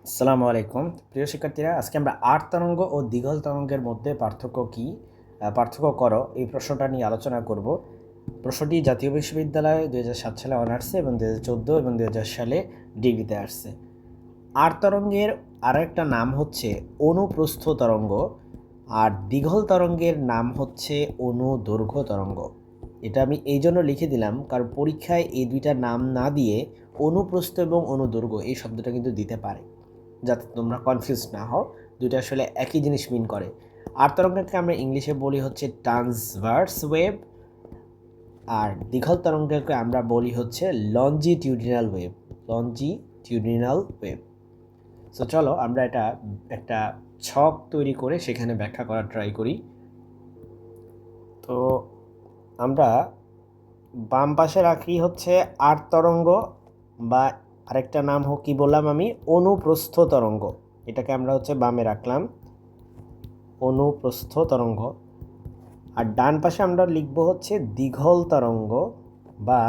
আসসালামু আলাইকুম প্রিয় শিক্ষার্থীরা, আজকে আমরা আট তরঙ্গ ও দীঘল তরঙ্গের মধ্যে পার্থক্য কি পার্থক্য করো এই প্রশ্নটা নিয়ে আলোচনা করব। প্রশ্নটি জাতীয় বিশ্ববিদ্যালয়ে 2007 সালে অনার্সে এবং 2014 এবং 2000 সালে ডিগ্রিতে আসছে। আট তরঙ্গের আরেকটা নাম হচ্ছে অনুপ্রস্থ তরঙ্গ, আর দীঘল তরঙ্গের নাম হচ্ছে অনুদৈর্ঘ্য তরঙ্গ। এটা আমি এই জন্য লিখে দিলাম কারণ পরীক্ষায় এই দুইটা নাম না দিয়ে অনুপ্রস্থ এবং অনুদৈর্ঘ্য এই শব্দটা কিন্তু দিতে পারে, যাতে তোমরা কনফিউজ না হও। দুইটা আসলে একই জিনিস মিন করে। আর তরঙ্গকে আমরা ইংলিশে বলি হচ্ছে ট্রান্সভার্স ওয়েভ, আর দীঘল তরঙ্গকে আমরা বলি হচ্ছে লঞ্জিটিউডিনাল ওয়েভ। লঞ্জিটিউডিনাল ওয়েভ। সো চলো আমরা এটা একটা ছক তৈরি করে সেখানে ব্যাখ্যা করার ট্রাই করি। তো আমরা বাম পাশে রাখি হচ্ছে আট তরঙ্গ, বা আরেকটা নাম হোক কি বললাম আমি, অনুপ্রস্থ তরঙ্গ। এটাকে আমরা হচ্ছে বামে রাখলাম, অনুপ্রস্থ তরঙ্গ। আর ডান পাশে আমরা লিখব হচ্ছে দীঘল তরঙ্গ বা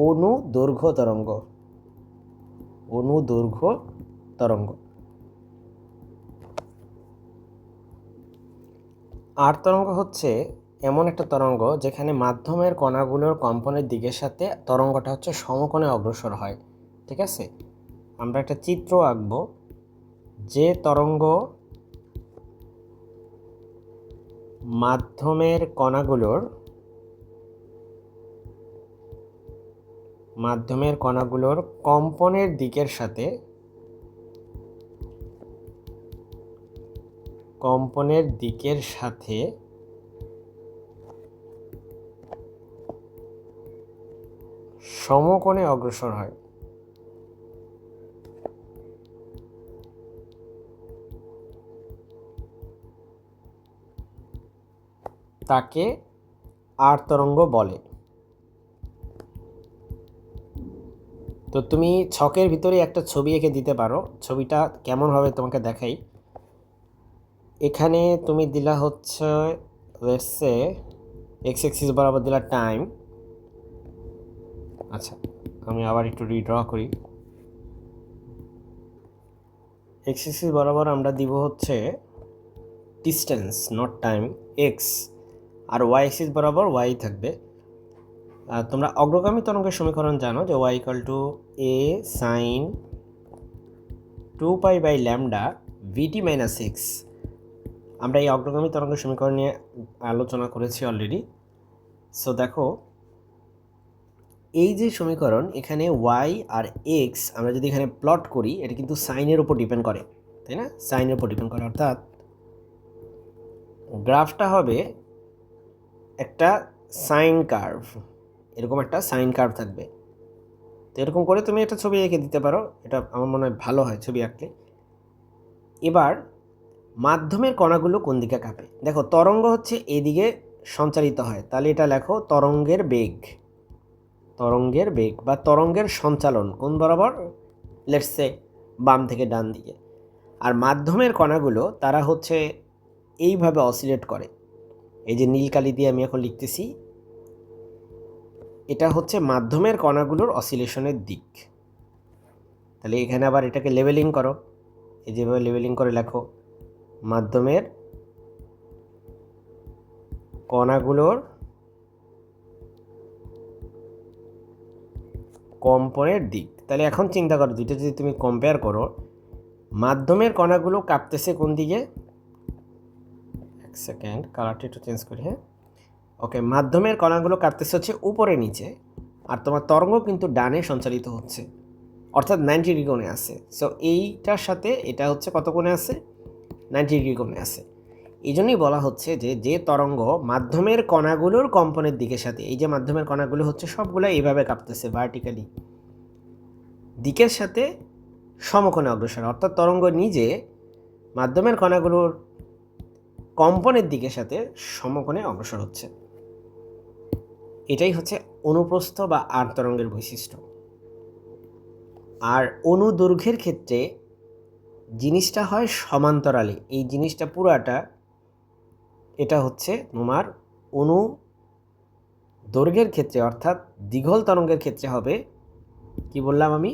অনুদৈর্ঘ্য তরঙ্গ। অনুদৈর্ঘ্য তরঙ্গ। আর তরঙ্গ হচ্ছে এমন একটা তরঙ্গ যেখানে মাধ্যমের কণাগুলোর কম্পনের দিকের সাথে তরঙ্গটা হচ্ছে সমকোণে অগ্রসর হয়। ঠিক আছে, আমরা একটা চিত্র আঁকব। যে তরঙ্গ মাধ্যমের কণাগুলোর কম্পনের দিকের সাথে সমকোণে অগ্রসর হয় তাকে আর তরঙ্গ বলে। তো তুমি ছকের ভিতরে একটা ছবি এঁকে দিতে পারো। ছবিটা কেমন হবে তোমাকে দেখাই। এখানে তুমি দিলা হচ্ছে লেটস সে এক্স এক্সিস বরাবর দিলা টাইম। আচ্ছা, আমি আবার একটু রিড্র করি। এক্স এক্সিস বরাবর আমরা দিব হচ্ছে ডিস্টেন্স, নট টাইম, এক্স। আর ওয়াই এক্সিস বরাবর ওয়াই থাকবে। তোমরা অগ্রগামী তরঙ্গের সমীকরণ জানো যে y equal to a sine 2 pi by lambda vt minus x. আমরা এই অগ্রগামী তরঙ্গের সমীকরণ নিয়ে আলোচনা করেছি অলরেডি। সো দেখো, এই যে সমীকরণ, এখানে ওয়াই আর এক্স আমরা যদি এখানে প্লট করি, এটা কিন্তু সাইনের উপর ডিপেন্ড করে, তাই না? সাইনের উপর ডিপেন্ড করে, অর্থাৎ গ্রাফটা হবে একটা সাইন কার্ভ। এরকম একটা সাইন কার্ভ থাকবে। তো এরকম করে তুমি একটা ছবি এঁকে দিতে পারো, এটা আমার মনে হয় ভালো হয় ছবি আঁকলে। এবার মাধ্যমের কণাগুলো কোন দিকে কাঁপে দেখো। তরঙ্গ হচ্ছে এদিকে সঞ্চারিত হয়, তাহলে এটা লেখো তরঙ্গের বেগ। তরঙ্গের বেগ বা তরঙ্গের সঞ্চালন কোন বরাবর? লেটস সে বাম থেকে ডান দিকে। আর মাধ্যমের কণাগুলো তারা হচ্ছে এইভাবে অসিলেট করে। এই যে নীল কালি দিয়ে আমি এখন লিখতেছি, এটা হচ্ছে মাধ্যমের কণাগুলোর অসিলেশনের দিক। তাহলে এখানে আবার এটাকে লেভেলিং করো, এই যেভাবে লেভেলিং করে লেখো মাধ্যমের কণাগুলোর কম্পনের দিক। তাহলে এখন চিন্তা করো, দুইটা যদি তুমি কম্পেয়ার করো, মাধ্যমের কণাগুলো কাঁপতেছে কোন দিকে? এক সেকেন্ড, কালারটা একটু চেঞ্জ করি। হ্যাঁ, ওকে, মাধ্যমের কণাগুলো কাঁপতেছে হচ্ছে উপরে নিচে, আর তোমার তরঙ্গ কিন্তু ডানে সঞ্চালিত হচ্ছে, অর্থাৎ 90 ডিগ্রি কোণে আছে। সো এইটার সাথে এটা হচ্ছে কত কোণে আছে? 90 ডিগ্রি কোণে আছে। এই জন্যই বলা হচ্ছে যে যে তরঙ্গ মাধ্যমের কণাগুলোর কম্পনের দিকের সাথে, এই যে মাধ্যমের কণাগুলো হচ্ছে সবগুলো এইভাবে কাঁপতেছে ভার্টিক্যালি দিকের সাথে সমকোণে অগ্রসর, অর্থাৎ তরঙ্গ নিজে মাধ্যমের কণাগুলোর কম্পনের দিকের সাথে সমকোণে অগ্রসর হচ্ছে। এটাই হচ্ছে অনুপ্রস্থ বা আর তরঙ্গের বৈশিষ্ট্য। আর অনুদৈর্ঘ্যের ক্ষেত্রে জিনিসটা হয় সমান্তরালে। এই জিনিসটা পুরাটা এটা হচ্ছে তোমার দৈর্ঘ্যের ক্ষেত্রে, অর্থাৎ দীঘল তরঙ্গের ক্ষেত্রে হবে কি বললাম আমি?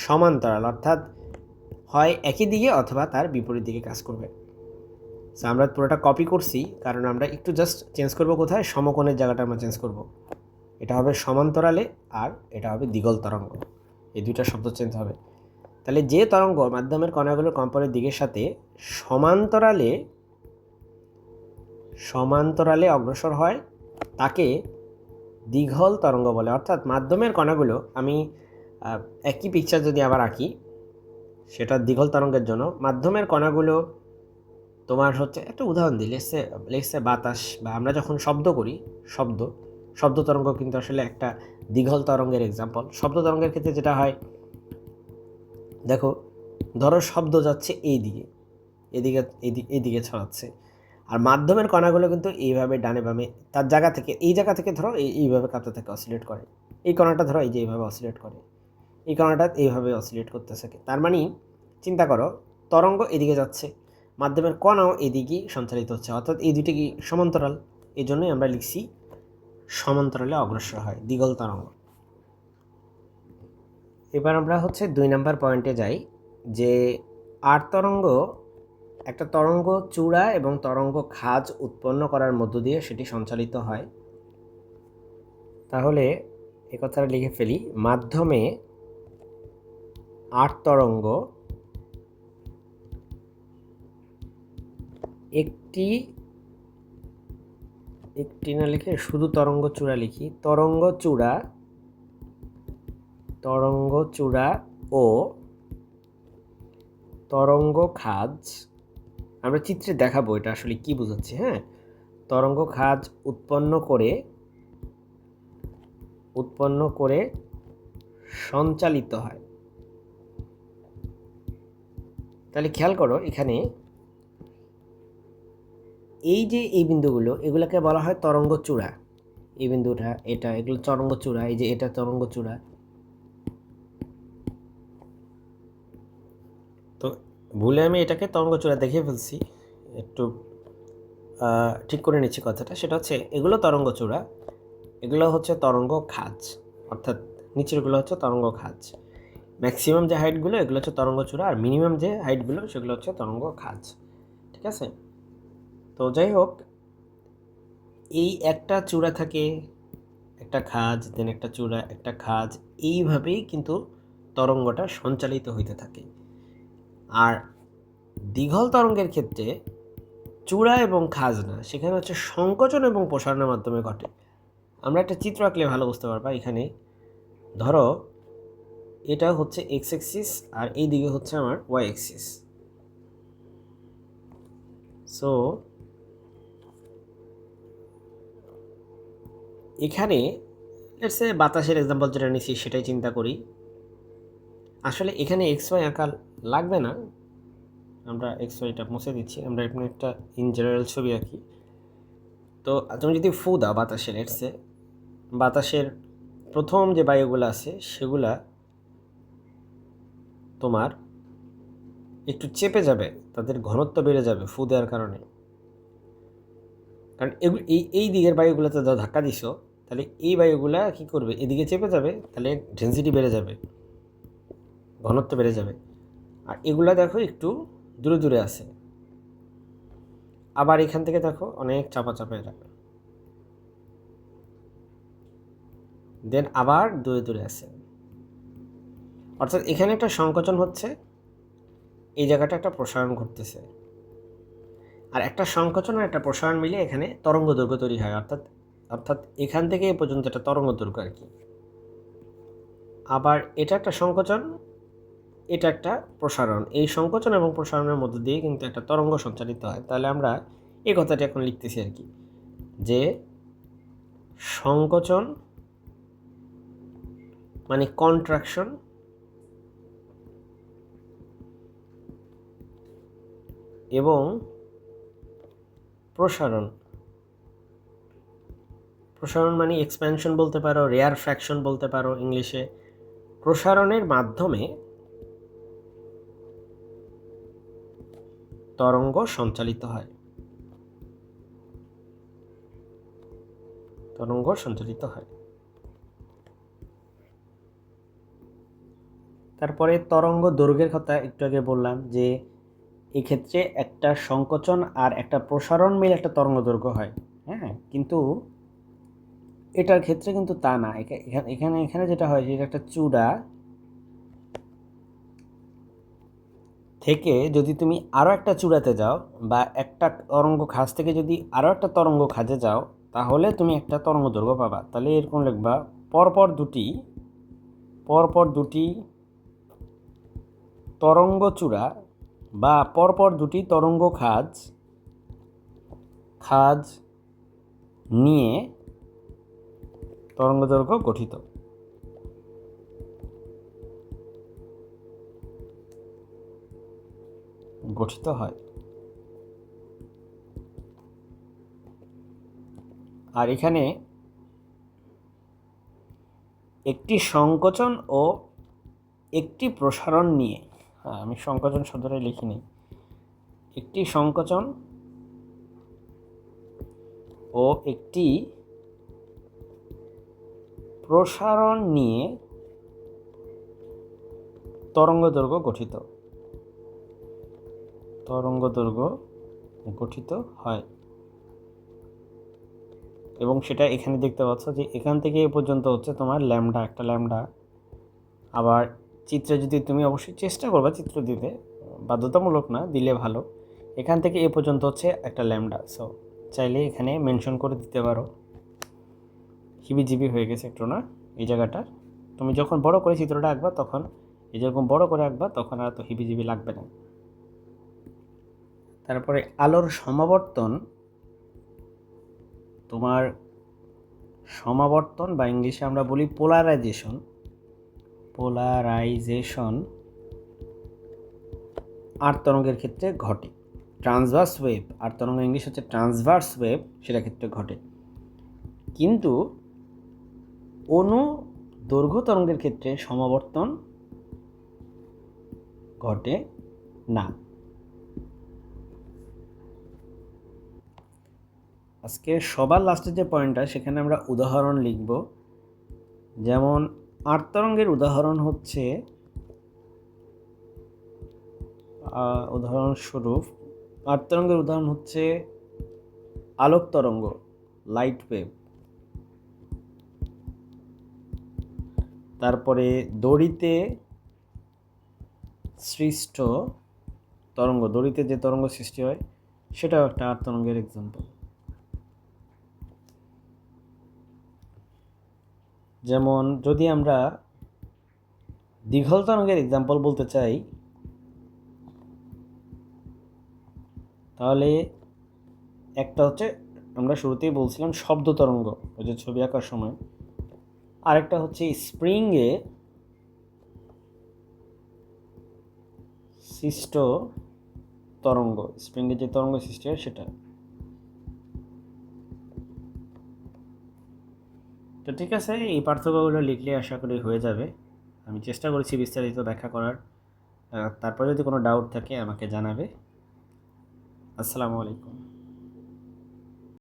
সমান্তরাল। অর্থাৎ হয় একই দিকে অথবা তার বিপরীত দিকে কাজ করবে। সো আমরা পুরোটা কপি করছি, কারণ আমরা একটু জাস্ট চেঞ্জ করব কোথায়, সমকোণের জায়গাটা আমরা চেঞ্জ করব। এটা হবে সমান্তরালে আর এটা হবে দ্বিগল তরঙ্গ, এই দুইটা শব্দ চেঞ্জ হবে। তাহলে যে তরঙ্গ মাধ্যমের কণাগুলোর কম্পনের দিকের সাথে সমান্তরালে অগ্রসর হয় তাকে দ্বিঘল তরঙ্গ বলে। অর্থাৎ মাধ্যমের কণাগুলো, আমি একই পিকচার যদি আবার আঁকি সেটা দ্বিঘল তরঙ্গের জন্য, মাধ্যমের কণাগুলো তোমার হচ্ছে, একটা উদাহরণ দিই, লেটসে বাতাস বা আমরা যখন শব্দ করি, শব্দ তরঙ্গ কিন্তু আসলে একটা দ্বিঘল তরঙ্গের এক্সাম্পল। শব্দ তরঙ্গের ক্ষেত্রে যেটা হয়, দেখো ধরো শব্দ যাচ্ছে এইদিকে ছড়াচ্ছে, আর মাধ্যমের কণাগুলো কিন্তু এইভাবে ডানে বামে তার জায়গা থেকে ধরো এইভাবে কাঁপতে থাকে, অসিলেট করে। এই কণাটা ধরো এই যে এইভাবে অসিলেট করে, এই কণাটা এইভাবে অসিলেট করতে থাকে। তার মানে চিন্তা করো, তরঙ্গ এদিকে যাচ্ছে, মাধ্যমের কণাও এদিকেই সঞ্চালিত হচ্ছে, অর্থাৎ এই দুটি কি সমান্তরাল। এই জন্যই আমরা লিখছি সমান্তরালে অগ্রসর হয়, দ্বিগল তরঙ্গ। এবার আমরা হচ্ছে 2 নম্বর পয়েন্টে যাই, যে আর তরঙ্গ একটা তরঙ্গ চূড়া এবং তরঙ্গ খাঁজ উৎপন্ন করার মধ্য দিয়ে সেটি সঞ্চালিত হয়। তাহলে এ কথাটা লিখে ফেলি, মাধ্যমে আর তরঙ্গ একটি না লিখে শুধু তরঙ্গ চূড়া লিখি, তরঙ্গ চূড়া ও তরঙ্গ খাঁজ, আমরা চিত্রে দেখাবো এটা আসলে কি বোঝাচ্ছি। হ্যাঁ, তরঙ্গ খাঁজ উৎপন্ন করে সঞ্চালিত হয়। তাহলে খেয়াল করো, এখানে এই যে এই বিন্দুগুলো, এগুলোকে বলা হয় তরঙ্গ চূড়া। এই বিন্দুটা, এগুলো তরঙ্গ চূড়া, এই যে এটা তরঙ্গ চূড়া। তো ভুলে আমি এটাকে তরঙ্গ চূড়া দেখিয়ে ফেলছি, একটু ঠিক করে নিচ্ছি কথাটা। সেটা হচ্ছে এগুলো তরঙ্গ চূড়া, এগুলো হচ্ছে তরঙ্গ খাঁজ, অর্থাৎ নিচেরগুলো হচ্ছে তরঙ্গ খাঁজ। ম্যাক্সিমাম যে হাইটগুলো এগুলো হচ্ছে তরঙ্গ চূড়া, আর মিনিমাম যে হাইটগুলো সেগুলো হচ্ছে তরঙ্গ খাঁজ। ঠিক আছে? তো যাই হোক, এই একটা চূড়া থাকে, একটা খাঁজ, দেন একটা চূড়া, একটা খাঁজ, এইভাবেই কিন্তু তরঙ্গটা সঞ্চালিত হইতে থাকে। আর দ্বিঘল তরঙ্গের ক্ষেত্রে চূড়া এবং খাঁজ না, সেখানে হচ্ছে সংকোচন এবং প্রসারণের মাধ্যমে ঘটে। আমরা একটা চিত্র আঁকলে ভালো বুঝতে পারবা। এখানে ধরো এটা হচ্ছে এক্স অ্যাক্সিস আর এই দিকে হচ্ছে আমার ওয়াই অ্যাক্সিস। সো এখানে লেটস সে বাতাসের এক্সাম্পল যেটা নিচ্ছি সেটাই চিন্তা করি। আসলে এখানে এক্স ওয়াই আঁকা লাগবে না, আমরা এক্স ওয়াইটা মুছে দিচ্ছি। আমরা এখানে একটা ইন জেনারেল ছবি আঁকি। তো তুমি যদি ফু দাও বাতাসে, লেটস সে বাতাসের প্রথম যে বায়ুগুলো আছে সেগুলা তোমার একটু চেপে যাবে, তাদের ঘনত্ব বেড়ে যাবে ফু দেওয়ার কারণে। কারণ এই দিকের বায়ুগুলোতে যা ধাক্কা দিছো, তাহলে এই বায়ুগুলা কী করবে, এদিকে চেপে যাবে, তাহলে ডেনসিটি বেড়ে যাবে, ঘনত্ব বেড়ে যাবে। আর এগুলা দেখো একটু দূরে দূরে আছে, আবার এখান থেকে দেখো অনেক চাপা এরা, দেন আবার দূরে দূরে আছে। অর্থাৎ এখানে একটা সংকোচন হচ্ছে, এই জায়গাটা একটা প্রসারণ ঘটতেছে, আর একটা সংকোচন আর একটা প্রসারণ মিলে এখানে তরঙ্গ দৈর্ঘ্য তৈরি হয়। অর্থাৎ এখান থেকে এ পর্যন্ত একটা তরঙ্গ দৈর্ঘ্য আর কি। আবার এটা একটা সংকোচন, এটা একটা প্রসারণ, এই সংকোচন এবং প্রসারণের মধ্য দিয়ে কিন্তু একটা তরঙ্গ সঞ্চালিত হয়। তাহলে আমরা এই কথাটি এখন লিখতেছি আর কি, যে সংকোচন মানে কন্ট্রাকশন এবং প্রসারণ মানে এক্সপ্যানশন বলতে পারো, রেয়ার ফ্র্যাকশন বলতে পারো ইংলিশে। প্রসারণের মাধ্যমে তরঙ্গ সঞ্চালিত হয়। তারপরে তরঙ্গ দৈর্ঘ্যের কথা একটু আগে বললাম যে এক্ষেত্রে একটা সংকোচন আর একটা প্রসারণ মিলে একটা তরঙ্গ দৈর্ঘ্য হয়। হ্যাঁ, কিন্তু এটার ক্ষেত্রে কিন্তু তা না। এখানে এখানে যেটা হয় যে এটা একটা চূড়া থেকে যদি তুমি আরও একটা চূড়াতে যাও বা একটা তরঙ্গ খাঁজ থেকে যদি আরও একটা তরঙ্গ খাঁজে যাও, তাহলে তুমি একটা তরঙ্গ দৈর্ঘ্য পাবা। তাহলে এরকম লিখবা, পরপর দুটি তরঙ্গ চূড়া বা পরপর দুটি তরঙ্গ খাঁজ নিয়ে তরঙ্গ দৈর্ঘ্য গঠিত হয়। আর এখানে একটি সংকোচন ও একটি প্রসারণ নিয়ে, আমি সংকোচন শব্দটাই লিখিনি, একটি সংকোচন ও একটি প্রসারণ নিয়ে তরঙ্গ দৈর্ঘ্য গঠিত হয়। এবং সেটা এখানে দেখতে পাচ্ছ যে এখান থেকে এ পর্যন্ত হচ্ছে তোমার একটা ল্যামডা। আবার চিত্রে যদি তুমি অবশ্যই চেষ্টা করবা চিত্র দিতে, বাধ্যতামূলক না, দিলে ভালো। এখান থেকে এ পর্যন্ত হচ্ছে একটা ল্যামডা। সো চাইলে এখানে মেনশন করে দিতে পারো। হিবিজিবি হয়ে গেছে একটু না এই জায়গাটা? তুমি যখন বড় করে চিত্রটা আঁকবা তখন যেরকম বড় করে আঁকবা তখন আর তো হিবিজিবি লাগবে না। তারপরে আলোর সমাবর্তন বা ইংলিশে আমরা বলি পোলারাইজেশন আর্ট তরঙ্গের ক্ষেত্রে ঘটে। ট্রান্সভার্স ওয়েভ, আর্ট তরঙ্গ ইংলিশ হচ্ছে ট্রান্সভার্স ওয়েভ, সেটা ক্ষেত্রে ঘটে। কিন্তু দৈর্ঘ্য তরঙ্গের ক্ষেত্রে সমাবর্তন ঘটে না। আজকে সবার লাস্টের যে পয়েন্টটা, সেখানে আমরা উদাহরণ লিখব। যেমন আর্ট তরঙ্গের উদাহরণ হচ্ছে, উদাহরণস্বরূপ আর্ট তরঙ্গের উদাহরণ হচ্ছে আলোক তরঙ্গ, লাইট ওয়েভ। তারপরে দড়িতে সৃষ্ট তরঙ্গ, দড়িতে যে তরঙ্গ সৃষ্টি হয় সেটাও একটা আর্ট তরঙ্গের এক্সাম্পল। যেমন যদি আমরা দীঘল তরঙ্গের এক্সাম্পল বলতে চাই, তাহলে একটা হচ্ছে আমরা শুরুতেই বলছিলাম শব্দ তরঙ্গ, ওই যে ছবি আঁকার সময়। আরেকটা হচ্ছে স্প্রিংয়ে সৃষ্ট তরঙ্গ, স্প্রিংয়ে যে তরঙ্গ সৃষ্টি হয় সেটা। তো ঠিক আছে, এই পার্থক্যগুলো লিখলে আশা করি হয়ে যাবে। আমি চেষ্টা করেছি বিস্তারিত ব্যাখ্যা করার। তারপর যদি কোনো ডাউট থাকে আমাকে জানাবে। আসসালামু আলাইকুম।